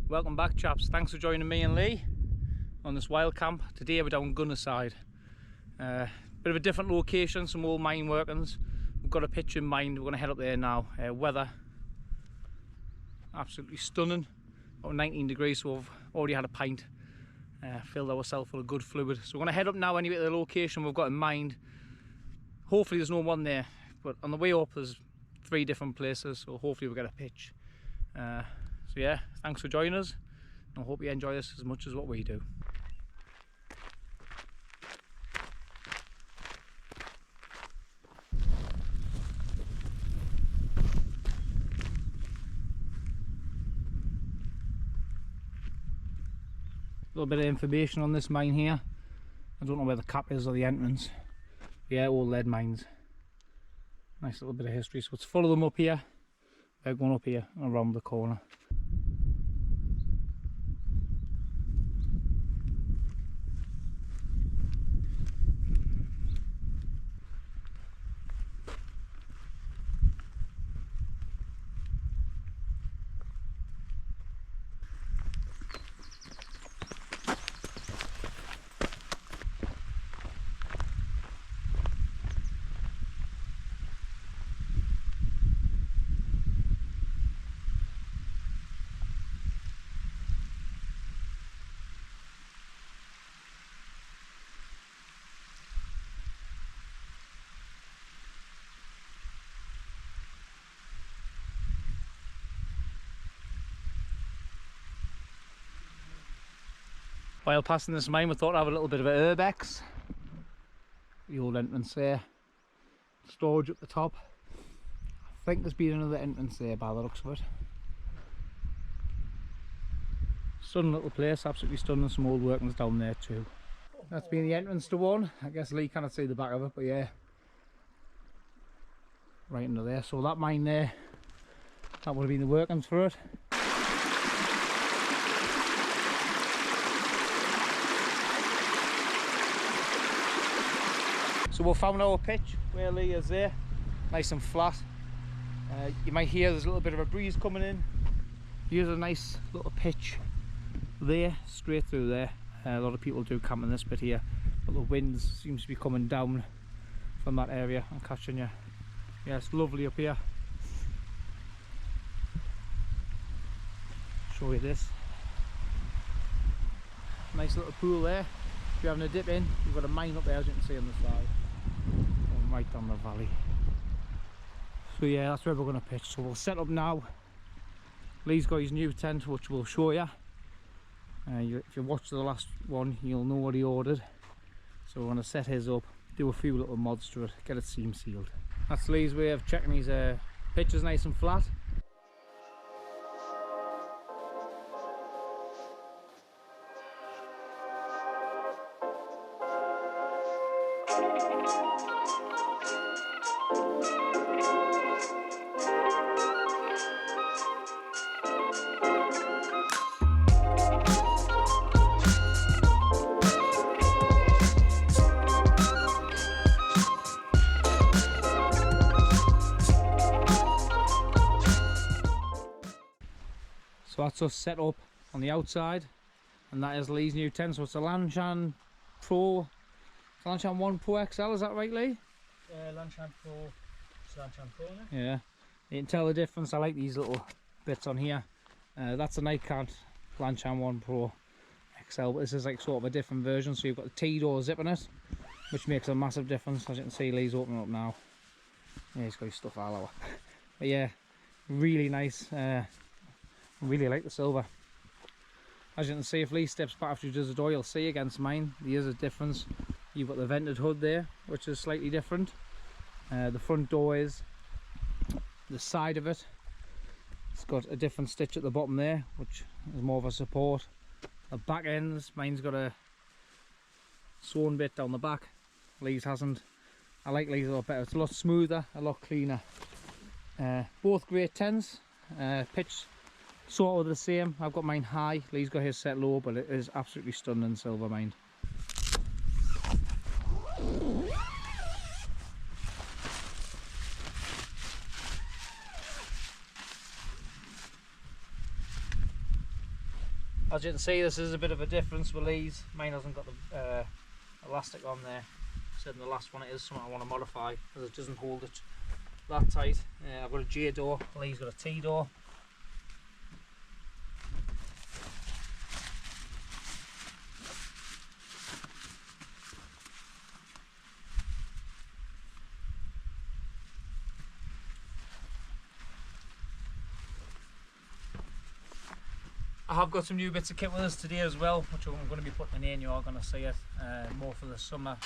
Welcome back, chaps. Thanks for joining me and Lee on this wild camp. Today we're down Gunnerside. Bit of a different location, some old mine workings. We've got a pitch in mind. We're going to head up there now. Weather absolutely stunning. About 19 degrees, so we've already had a pint. Filled ourselves full of good fluid. So we're going to head up now anyway to the location we've got in mind. Hopefully there's no one there, but on the way up there's 3 different places, so hopefully we'll get a pitch. So yeah, thanks for joining us, and I hope you enjoy this as much as what we do. A little bit of information on this mine here. I don't know where the cap is or the entrance. Yeah, all lead mines. Nice little bit of history. So it's full of them up here. They're going up here and around the corner. While passing this mine, we thought I'd have a little bit of an urbex. The old entrance there. Storage up the top. I think there's been another entrance there by the looks of it. Stunning little place, absolutely stunning. Some old workings down there too. That's been the entrance to one. I guess Lee cannot see the back of it, but yeah. Right under there. So that mine there, that would have been the workings for it. So we found our pitch where Lee is there, nice and flat. You might hear there's a little bit of a breeze coming in. Here's a nice little pitch there, straight through there. A lot of people do camp in this bit here, but the wind seems to be coming down from that area and catching you. Yeah, it's lovely up here. Show you this. Nice little pool there. If you're having a dip in, you've got a mine up there as you can see on the side. Right down the valley. So yeah, that's where we're going to pitch. So we'll set up now. Lee's got his new tent, which we'll show you. If you watched the last one, you'll know what he ordered. So we're going to set his up, do a few little mods to it, get it seam sealed. That's Lee's way of checking his pitch is nice and flat. So that's us set up on the outside, and that is Lee's new tent. So it's a Lanshan Pro, it's a Lanshan 1 Pro XL, is that right, Lee? Yeah, Lanshan Pro, it's Lanshan Pro, isn't it? Yeah, you can tell the difference. I like these little bits on here. That's a Nightcant Lanshan 1 Pro XL, but this is like sort of a different version. So you've got the T-door zip in it, which makes a massive difference. As you can see, Lee's opening up now. Yeah, he's got his stuff all over. But yeah, really nice. Really like the silver. As you can see, if Lee steps back after he does the door, you'll see against mine there is a difference. You've got the vented hood there, which is slightly different. The front door is the side of it. It's got a different stitch at the bottom there, which is more of a support. The back ends, mine's got a sewn bit down the back. Lee's hasn't. I like Lee's a lot better. It's a lot smoother, a lot cleaner. Both great tents. Pitch sort of the same. I've got mine high, Lee's got his set low, but it is absolutely stunning silver mine. As you can see, this is a bit of a difference with these. Mine hasn't got the elastic on there. So in the last one it is something I want to modify because it doesn't hold it that tight. I've got a J door, Lee's got a T door. I have got some new bits of kit with us today as well, which I'm going to be putting in. You are going to see it more for the summer.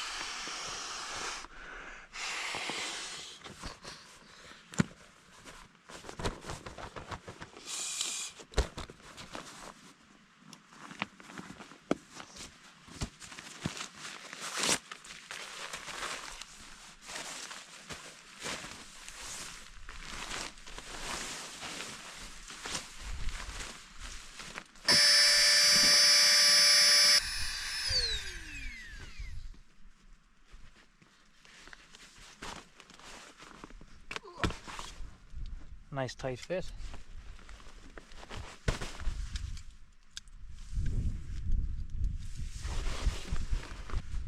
Nice tight fit.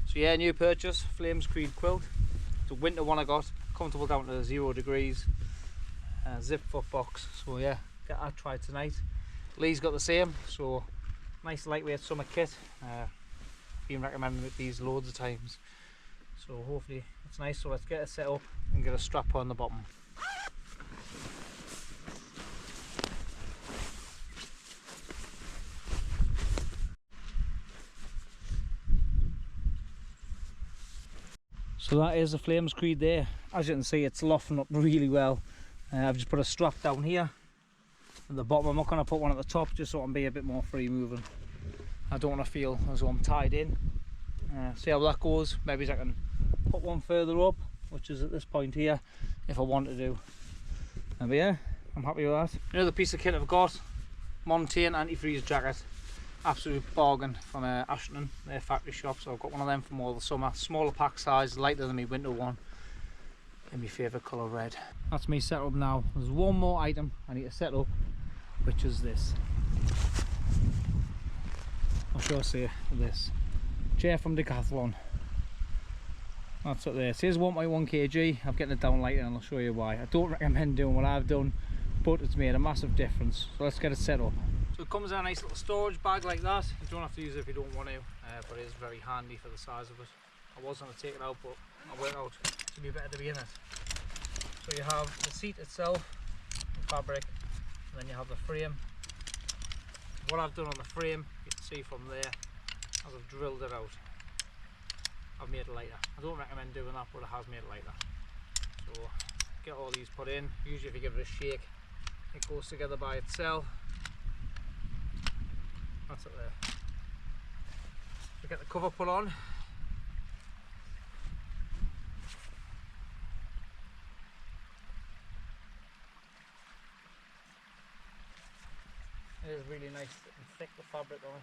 So yeah, new purchase, Flames Creed quilt. It's a winter one I got, comfortable down to 0 degrees. Zip foot box, so yeah, get that tried tonight. Lee's got the same, so nice lightweight summer kit. Been recommending it these loads of times, so hopefully it's nice. So let's get it set up and get a strap on the bottom. So that is the Flames Creed there. As you can see, it's lofting up really well. I've just put a strap down here at the bottom. I'm not going to put one at the top just so I can be a bit more free moving. I don't want to feel as though I'm tied in. See how that goes. Maybe I can put one further up, which is at this point here, if I want to do. But yeah, I'm happy with that. Another piece of kit I've got, Montane antifreeze jacket. Absolute bargain from Ashton, their factory shop. So I've got one of them from all the summer. Smaller pack size, lighter than my winter one, in my favourite colour red. That's me set up now. There's one more item I need to set up, which is this. I'll show you this chair from Decathlon. That's up there. It says 1.1 kg. I'm getting it down lighter and I'll show you why. I don't recommend doing what I've done, but it's made a massive difference. So let's get it set up. So it comes in a nice little storage bag like that. You don't have to use it if you don't want to, but it is very handy for the size of it. I was going to take it out, but I worked out to be better to be in it. So you have the seat itself, the fabric, and then you have the frame. What I've done on the frame, you can see from there, as I've drilled it out, I've made it lighter. I don't recommend doing that, but it has made it lighter. So get all these put in. Usually if you give it a shake, it goes together by itself. That's it there. So get the cover put on. It is really nice and thick, the fabric on it.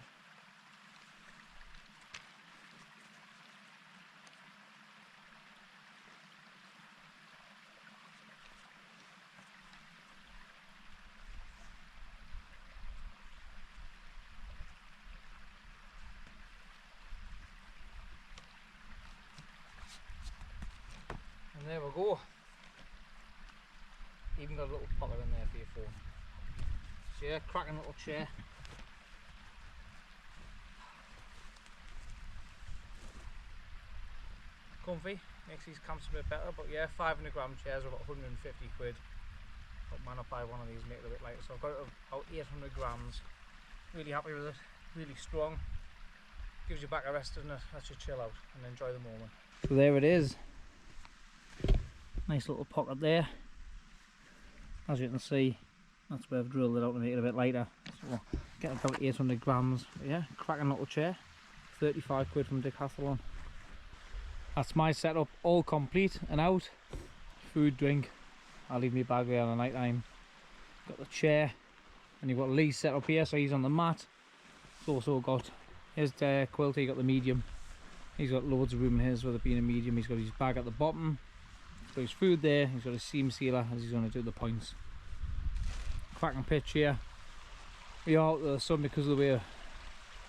And there we go. Even got a little pocket in there for your phone. So yeah, cracking little chair. Comfy, makes these camps a bit better, but yeah, 500 gram chairs are about 150 quid. But why not buy one of these, make it a bit lighter? So I've got it about 800 grams. Really happy with it, really strong. Gives you back a rest, doesn't it? Lets you chill out and enjoy the moment. So there it is. Nice little pocket there. As you can see, that's where I've drilled it out to make it a bit lighter. So we'll get about 800 grams. But yeah, cracking little chair. 35 quid from Decathlon. That's my setup, all complete and out. Food, drink. I'll leave my bag there on the night time. Got the chair, and you've got Lee set up here, so he's on the mat. It's also got his quilt. He got the medium. He's got loads of room in his with it being a medium. He's got his bag at the bottom. He's got his food there. He's got his seam sealer as he's going to do the points. Cracking pitch here. We are out of the sun because of the way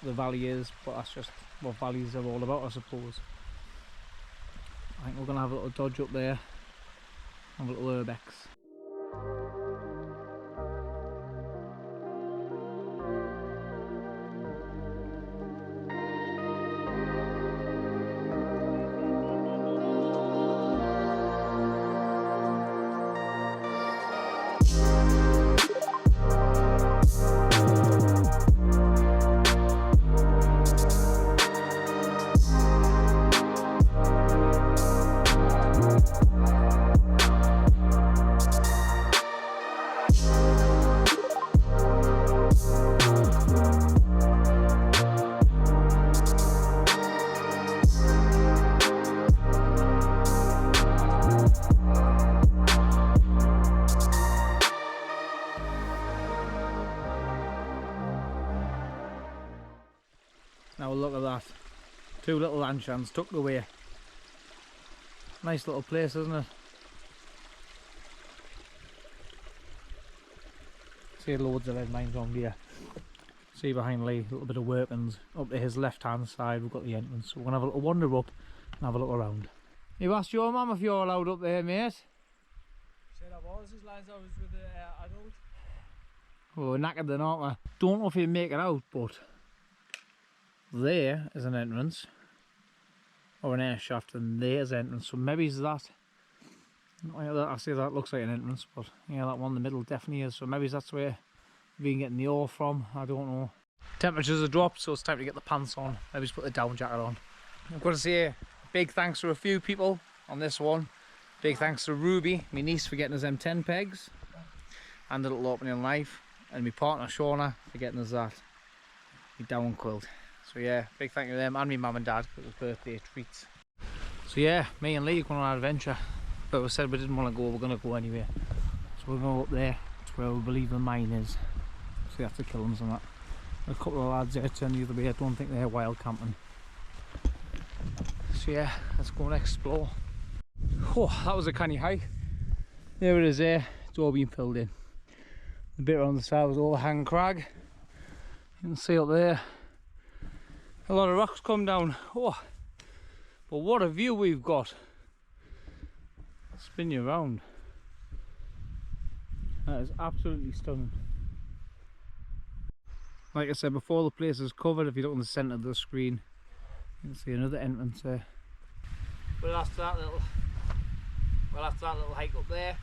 the valley is, but that's just what valleys are all about, I suppose. I think we're going to have a little dodge up there, have a little urbex. Now look at that, 2 little lanchans tucked away. Nice little place, isn't it? See loads of lead mines on here. See behind Lee, a little bit of workings. Up to his left hand side we've got the entrance, so we're going to have a little wander up and have a look around. You asked your mum if you're allowed up there, mate? Said I was, as long as I was with the adult. Well, we're knackered then, aren't we? Don't know if you make it out, but there is an entrance, or an air shaft, and there's entrance, so maybe it's that. I see that looks like an entrance, but yeah, that one in the middle definitely is, so maybe that's where we've been getting the ore from, I don't know. Temperatures have dropped, so it's time to get the pants on, maybe just put the down jacket on. I've got to say a big thanks to a few people on this one. Big thanks to Ruby, my niece, for getting us them 10 pegs and a little opening knife, and my partner Shauna for getting us that, my down quilt. So yeah, big thank you to them and my mum and dad for the birthday treats. So yeah, me and Lee are going on an adventure, but we said we didn't want to go, we're going to go anyway. So we're going to go up there to where we believe the mine is. See, that's the kilns and that. A couple of lads there turn the other way, I don't think they're wild camping. So yeah, let's go and explore. Oh, that was a canny hike. There it is there, it's all been filled in. The bit around the side was all hang crag. You can see up there. A lot of rocks come down. Oh, but what a view we've got. I'll spin you around. That is absolutely stunning. Like I said before, the place is covered. If you look in the centre of the screen, you can see another entrance there. Well, after that little hike up there,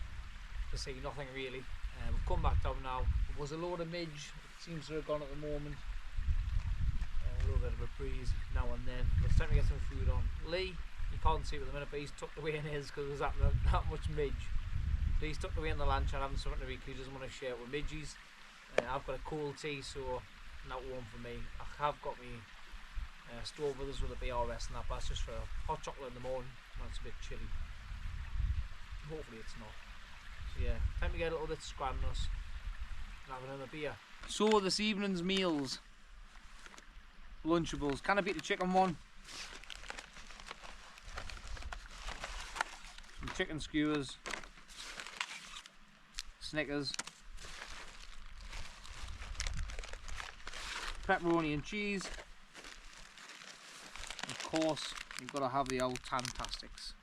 to see nothing really. We've come back down now. There was a load of midge. It seems to have gone at the moment. A little bit of a breeze now and then, but it's time to get some food on. Lee, you can't see it at the minute, but he's tucked away in his because there's that much midge. So he's tucked away in the lunch and having something to eat because he doesn't want to share it with midges. I've got a cold tea, so not warm for me. I have got me stove with us with a BRS and that, but that's just for hot chocolate in the morning when it's a bit chilly. Hopefully it's not. So yeah, time to get a little bit scramblers and have another beer. So this evening's meals. Lunchables. Can I beat the chicken one? Some chicken skewers, Snickers, pepperoni and cheese. Of course, you've got to have the old Tantastics.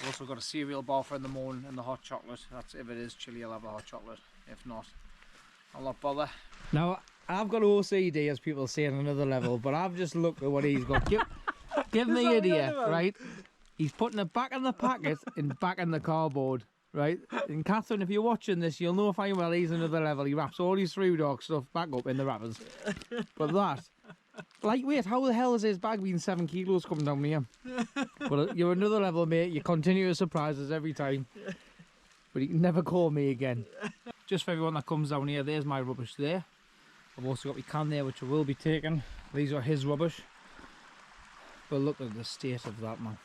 I've also got a cereal bar for in the morning and the hot chocolate. That's if it is chilly, I'll have a hot chocolate. If not, I'll not bother. Now, I've got OCD, as people say, on another level, but I've just looked at what he's got. Give me the idea, right? He's putting it back in the packet and back in the cardboard, right? And Catherine, if you're watching this, you'll know fine well he's another level. He wraps all his Three Dog stuff back up in the wrappers. But that, lightweight, how the hell has his bag been 7 kilos coming down here? But you're another level, mate. You continue to surprise us every time. But you can never call me again. Just for everyone that comes down here, there's my rubbish there. I've also got my can there, which I will be taking. These are his rubbish. But look at the state of that, man.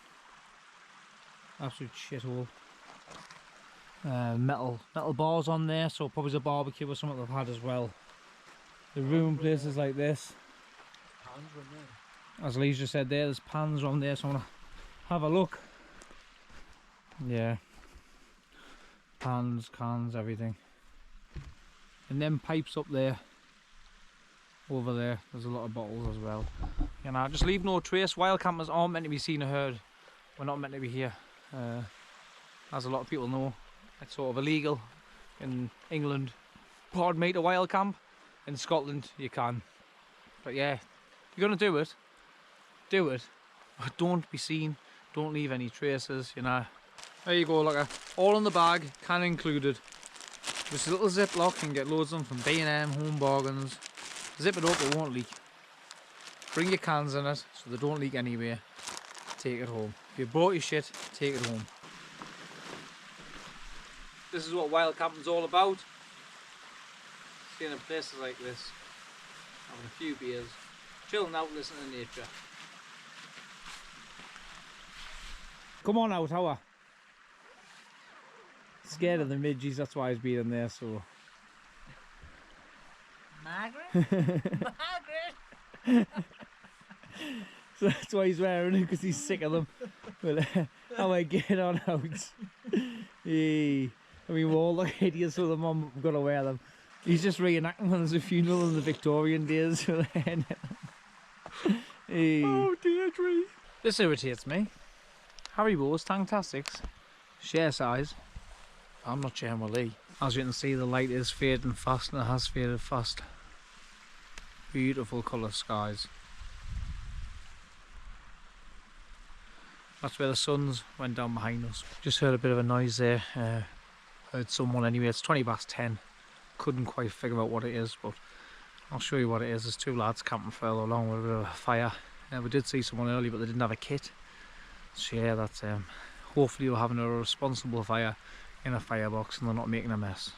Absolute shithole. Metal bars on there, so probably a barbecue or something they've had as well. The room places like this. Pans on there. As Lee's just said there's pans on there, so I'm gonna have a look. Yeah. Pans, cans, everything. And then pipes up there. over there. There's a lot of bottles as well. You know, just leave no trace. Wild campers aren't meant to be seen or heard. We're not meant to be here. As a lot of people know, it's sort of illegal in England. Pardon me, to wild camp. In Scotland, you can. But yeah, if you're gonna do it, do it. But don't be seen. Don't leave any traces. You know. There you go. Look, all in the bag, can included. Just a little Ziploc, and get loads of them from B&M, Home Bargains. Zip it up, it won't leak. Bring your cans in it so they don't leak anywhere. Take it home. If you brought your shit, take it home. This is what wild camping's all about. Staying in places like this, having a few beers, chilling out, listening to nature. Come on out, Howard. Scared of the midges, that's why he's been in there, so. Margaret? Margaret! So that's why he's wearing it, because he's sick of them. But how I get on out. Hey. I mean, we all look idiots, so the mum got to wear them. He's just reenacting when there's a funeral in the Victorian days. Hey. Oh, Deirdre! This irritates me. Haribo's Tanktastics, share size. I'm not sharing with Lee. As you can see, the light is fading fast, and it has faded fast. Beautiful colour skies. That's where the suns went down behind us. Just heard a bit of a noise there. Heard someone anyway. It's 10:20. Couldn't quite figure out what it is, but I'll show you what it is. There's two lads camping further along with a bit of a fire. We did see someone earlier, but they didn't have a kit. So yeah, that's hopefully you're having a responsible fire in a firebox and they're not making a mess.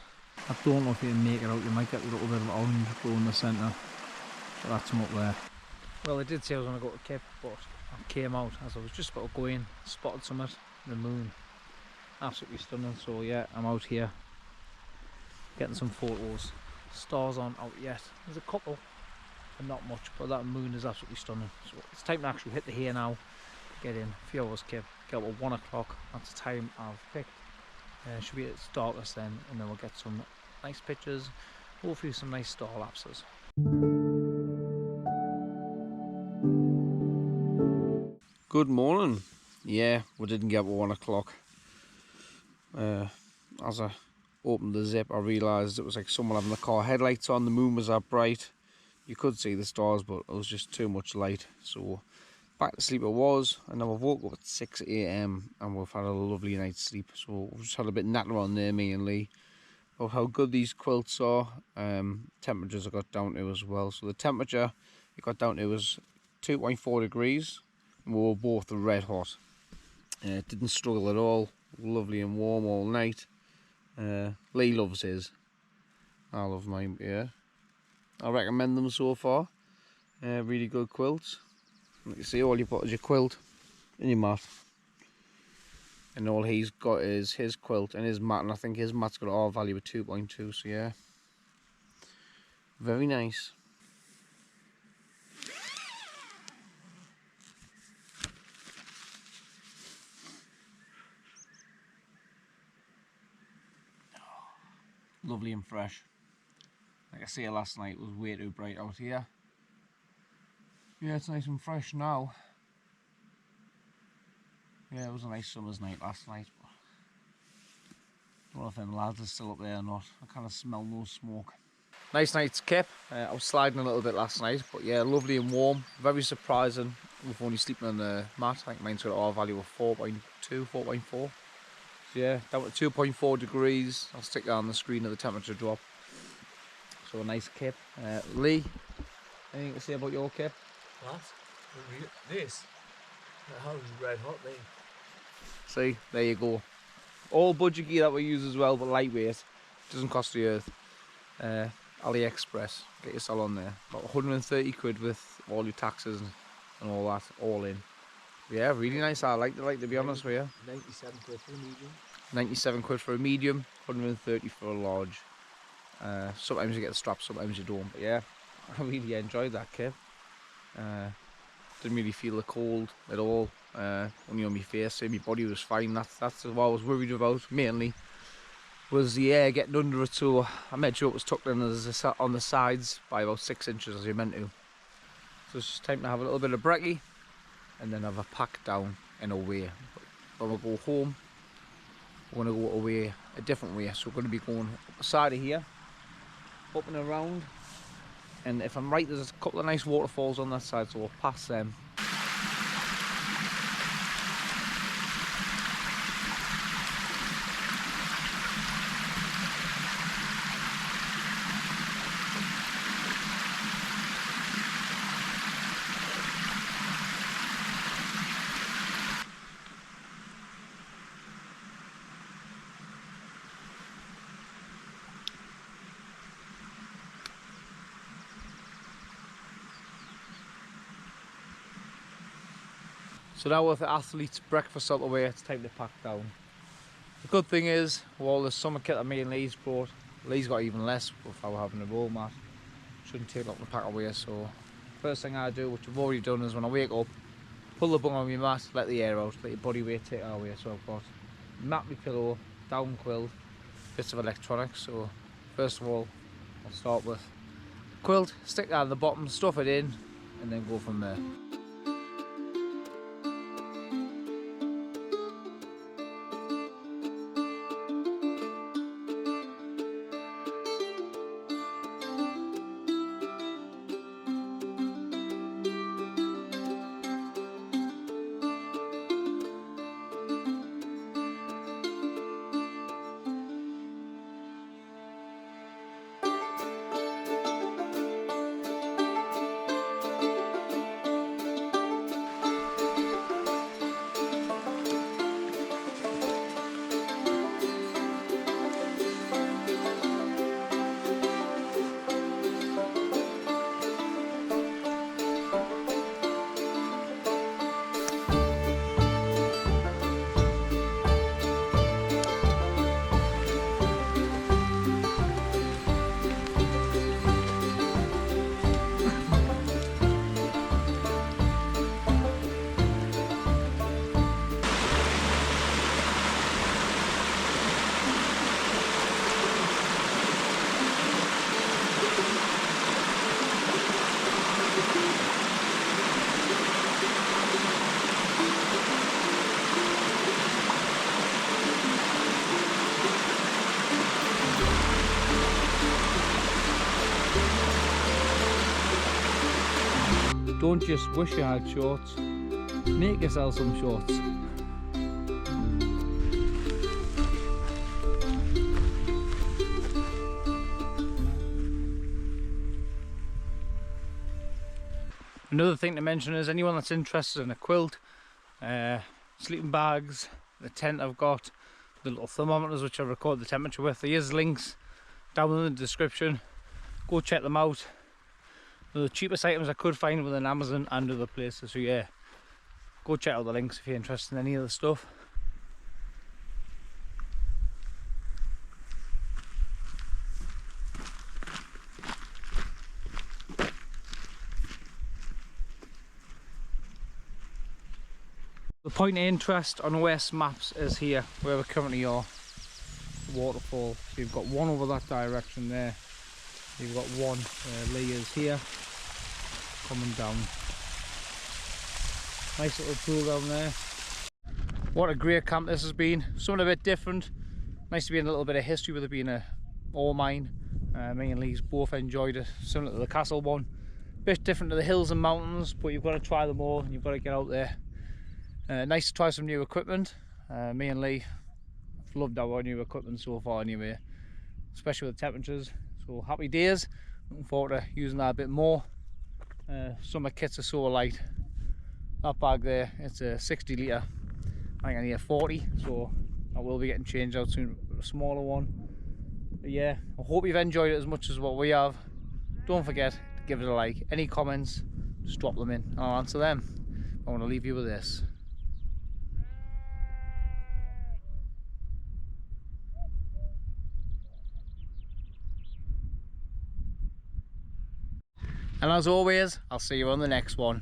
I don't know if you can make it out. You might get a little bit of orange glow in the centre, but that's them up there. Well, I did say I was going to go to Kip, but I came out as I was just about to go in, spotted something, the moon. Absolutely stunning. So yeah, I'm out here getting some photos. Stars aren't out yet. There's a couple, but not much. But that moon is absolutely stunning. So it's time to actually hit the hay now. Get in. A few hours, Kip. Get up at 1 o'clock. That's the time I've picked. Should be at its darkest then, and then we'll get some nice pictures. Hopefully some nice star lapses. Good morning. Yeah, we didn't get up at 1 o'clock. As I opened the zip, I realised it was like someone having the car headlights on. The moon was that bright. You could see the stars, but it was just too much light. So back to sleep it was, and then we've woke up at 6 AM and we've had a lovely night's sleep. So we've just had a bit natter on there, me and Lee, of how good these quilts are. Temperatures I got down to as well. So the temperature it got down to was 2.4 degrees, and we were both red hot. It didn't struggle at all. Lovely and warm all night. Lee loves his. I love mine, yeah. I recommend them so far. Really good quilts. Like you see, all you put is your quilt and your mat. And all he's got is his quilt and his mat, and I think his mat's got an R value of 2.2, so yeah. Very nice. Lovely and fresh. Like I said last night, it was way too bright out here. Yeah, it's nice and fresh now. Yeah, it was a nice summer's night last night. But I don't know if them lads are still up there or not. I kind of smell no smoke. Nice night's Kip. I was sliding a little bit last night, but yeah, lovely and warm. Very surprising. We've only sleeping on the mat. I think mine's got an R value of 4.2, 4.4. So yeah, down to 2.4 degrees. I'll stick that on the screen at the temperature drop. So a nice Kip. Lee, anything to say about your Kip? What? This? That house is red hot, mate. See, there you go. All budget gear that we use as well, but lightweight. Doesn't cost the earth. AliExpress, get yourself on there. About 130 quid with all your taxes and all that, all in. Yeah, really nice. I like to be honest with you. 97 quid for a medium. 97 quid for a medium, 130 for a large. Sometimes you get the strap, sometimes you don't. But yeah, I really enjoyed that kit. Didn't really feel the cold at all. Only on my face, so my body was fine. That's what I was worried about mainly. was the air getting under it, so I made sure it was tucked in on the sides by about 6 inches as you're meant to. So it's just time to have a little bit of brekkie and then have a pack down and away. When we go home, we're going to go away a different way, so we're going to be going up the side of here, up and around, and if I'm right, there's a couple of nice waterfalls on that side, so we'll pass them. So now with the athletes' breakfast out the way, it's time to pack down. The good thing is, with all the summer kit that me and Lee's brought, Lee's got even less without having a roll mat. Shouldn't take long to pack away, so first thing I do, which I've already done, is when I wake up, pull the bung on my mat, let the air out, let your body weight take it away. So I've got mat, my pillow, down quilt, bits of electronics. So first of all, I'll start with quilt, stick that at the bottom, stuff it in, and then go from there. Don't just wish you had shorts, make yourself some shorts. Another thing to mention is anyone that's interested in a quilt, sleeping bags, the tent I've got, the little thermometers which I record the temperature with, there is links down in the description. Go check them out. They're the cheapest items I could find within Amazon and other places, so yeah, go check out the links if you're interested in any of the stuff. The point of interest on West Maps is here, where we currently are, the waterfall. So you've got one over that direction there. You've got one Lee is here, coming down. Nice little pool down there. What a great camp this has been. Something a bit different. Nice to be in a little bit of history with it being a ore mine. Me and Lee's both enjoyed it. Similar to the castle one. Bit different to the hills and mountains, but you've got to try them all and you've got to get out there. Nice to try some new equipment. Me and Lee have loved our new equipment so far anyway, especially with the temperatures. So happy days, looking forward to using that a bit more. Some of the kits are so light. That bag there, it's a 60 litre, I think I need a 40, so I will be getting changed out soon, a smaller one. But yeah, I hope you've enjoyed it as much as what we have. Don't forget to give it a like. Any comments, just drop them in and I'll answer them. I want to leave you with this. And as always, I'll see you on the next one.